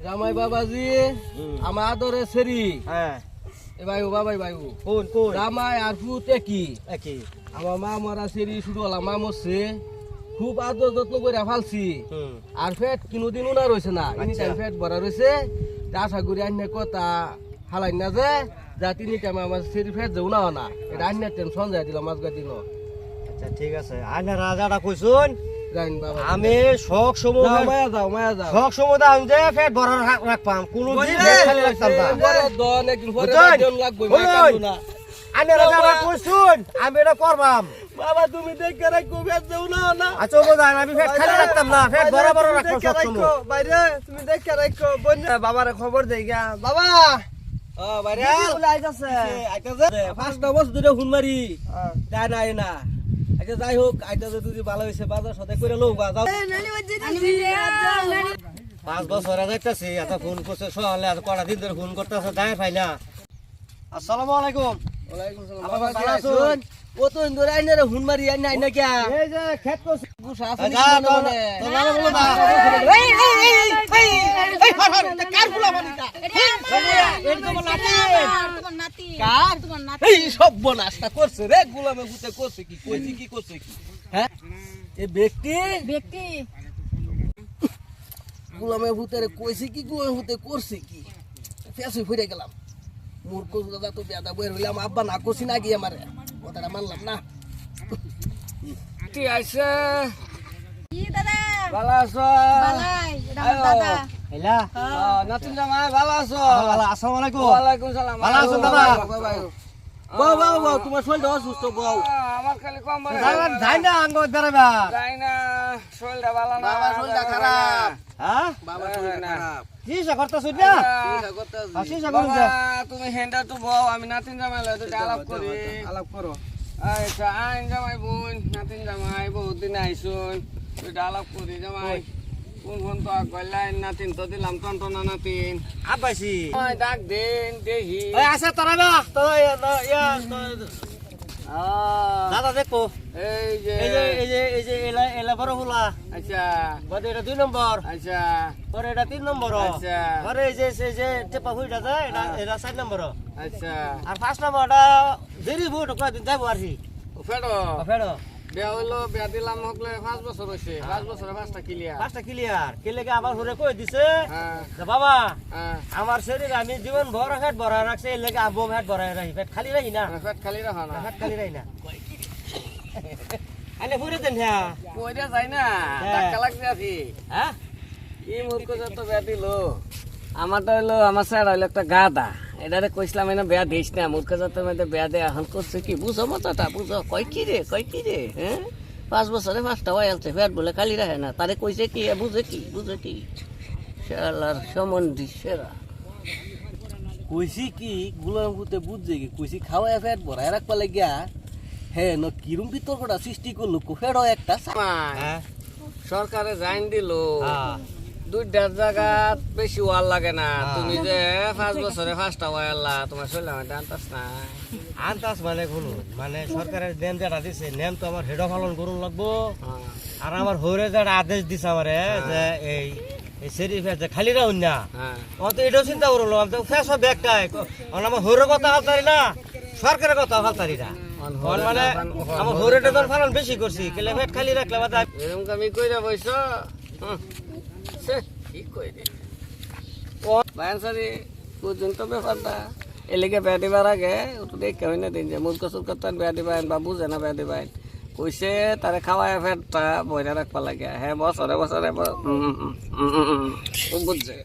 জামাই বাবাজি আমার আদরে সেরি হ্যাঁ এ ভাই ও বাবাই ভাই ও কোন কোন জামাই আর ফুট একই একই আমার মা মরা সেরি শুরু হলাম মা মরছে খুব আদর যত্ন করে ফালছি আর ফেট কোনোদিন উনা রয়েছে না এনি টাইম ফেট ভরা রয়েছে আশা করি আন্যা কথা হালাই না যে যা তিনি টাইম আমার সেরি ফেট যাও না না এটা আন্যার টেনশন যায় দিলাম মাঝগা দিন আচ্ছা ঠিক আছে আইনা রাজাটা কইছুন জানি বাবা আমি শখ সময় মায়া যাও শখ সময় আমি যে পেট ভরা রাখপাম কোন দিন খালি রাখতাম না দন একদিন পরে জন লাগবে মায়া কান্দু না আইনা রাজাটা কইছুন আমি এটা করবাম বাবা তুমি দেখে রাখো ফেট যাও না আচ্ছা বোঝাই আমি পেট খালি রাখতাম না পেট ভরা ভরা রাখতাম সব সময় বাইরে তুমি দেখে রাখো বাবারে খবর দেই গা বাবা ও বাইরে আইতাছে ফার্স্ট বছর ধরে হুন মারি তাই নাই না আচ্ছা যাই হোক আইতাছে তুই ভালো হইছে বাজার সাথে করে লও যাও 5 বছর যাইতাছি এত ফোন করছে সকালে আর কটা দিন ধরে ফোন করতেছে দাই পাই না আসসালামু আলাইকুম ওয়ালাইকুম সালাম বাবা, বাবা ভালো ভালো আছো? আছেন ও তো ইন্দুর আইনা রে হুন মারি আইনা আইনা কি এই যে খেত করছি গুছা আছে যা তো নালে বলো না কার ফুলা মানিটা এই তোমার নাতি কার তোমার নাতি এই সব বনাসটা করছে রে গোলামে গুতে করছে কি কইছি কি করছে কি হ্যাঁ এই ব্যক্তি ব্যক্তি গোলামে ভূতের কইছে কি গোলামে ভূতে করছে কি ফেসে ফিরে গেলাম মূর্খ দাদা তো বেদা বই হইলাম আব্বা না করছি না গিয়ে আমারে কথাটা মানলাম না কি আইছে কি দাদা ভালো আছো বালাই এটা আমার দাদা হেলা নাতিন জামাই ভালো আছো ভালো আসসালামু আলাইকুম ওয়ালাইকুম সালাম ভালো আছো দাদা? বাবা তোমার শরীরটা অসুস্থ বউ আমার খালি কম মনে যাই না আঙ্গ বেরাবা যাই না শরীরটা ভালো না বাবা শরীরটা খারাপ হ্যাঁ বাবা শরীরটা খারাপ কি করতেছ না চিন্তা করতেছি। আসিস বাবা তুমি হেন্ডা তো বউ আমি নাতিন জামাই লয় তো আলাপ করি আলাপ করো আচ্ছা আইন জামাই বোন নাতিন জামাই বহুত দিন আইসুন তুই আলাপ করি জামাই কোন কোন তো কইলাই নাতিন তো দিলাম টনটনা নাতিন আবাইছি ওই ডাক দেন দেখি ওই আছে তোরা না তো দাদা দেখো এই যে এই যে এলা বড় হুলা আচ্ছা বড় এটা 2 নম্বর আচ্ছা পরে এটা 3 নম্বর আচ্ছা পরে এই যে টেপা হুইটা যায় এটা 4 নম্বর আচ্ছা আর 5 নম্বরটা দেরি ফুট কয়দিন যাবো আর কি ফেরো ফেরো বিয়া হইলো বিয়া দিলাম হকলে 5 বছর হইছে 5 বছরে 5টা ক্লিয়ার পাঁচটা ক্লিয়ার কেলেকে আমার ঘরে কই দিছে হ্যাঁ যে বাবা হ্যাঁ আমার শরীর আমি জীবন ভর পেট ভরা রাখছে এর লেগে আবো পেট ভরা রাখি পেট খালি রাখি না পেট খালি রাখা না পেট খালি রাখি না আনে ফুরে দেন হ্যাঁ কইরা যাই না হ্যাঁ। ধাক্কা লাগছে আছি হ্যাঁ এই মূর্খ যত বিয়া দিল আমারটা হইলো আমার স্যার হইলো একটা গাদা এটারে কইছিলাম না বিয়া দিস না মূর্খ যত মধ্যে বিয়া দেয়া এখন করছে কি বুঝো মতটা বুঝো কয় কি রে হ্যাঁ 5 বছরে 5টা হয়েছে পেট বলে খালি রাখে না তারে কইছে কি বুঝে কি শালার সম্বন্ধী সেরা কইছি কি গোলাম ভূতে বুঝছে কি কইছি খাওয়া ফেট ভরায় রাখবা লাগিয়া হ্যাঁ ন কিরম বিতর্কটা সৃষ্টি করলো কোফেড় একটা হ্যাঁ সরকারে জাইন দিল হ্যাঁ 2টা জায়গা বেশি ওয়াল লাগে না তুমি যে 5 বছরে 5টা ওয়াল্লা তোমার শরীর আমার আনতাস না আন্তাজ মানে কোন মানে সরকারের নেম যেটা দিছে নেম তো আমার হেড পালন করুন লাগবো আর আমার হরে যেটা আদেশ দিছে আমারে যে এই সেরি ফেজে খালি রাখুন না হ্যাঁ ও তো এটাও চিন্তা করলো আমি তো ফেস ব্যাগটাই আমার হরে কথা হালতারি না সরকারের কথা হালতারি না মানে আমার হরেটা তো পালন বেশি করছি কেলে পেট খালি রাখলে বাদা এরকম আমি কইরা বইছ কি কই দে ও বায়ানসারি পর্যন্ত ব্যাপারটা এলিগে বেয়া দিবার আগে ওটা দেখে হয় না দিন যে মুরগ সুরকর তার বেয়া দিবেন বা বুঝে না বেয়া দিবেন কইছে তারে খাওয়ায় ফেটটা বইরা রাখবা লাগে হ্যাঁ বছরে বুঝছে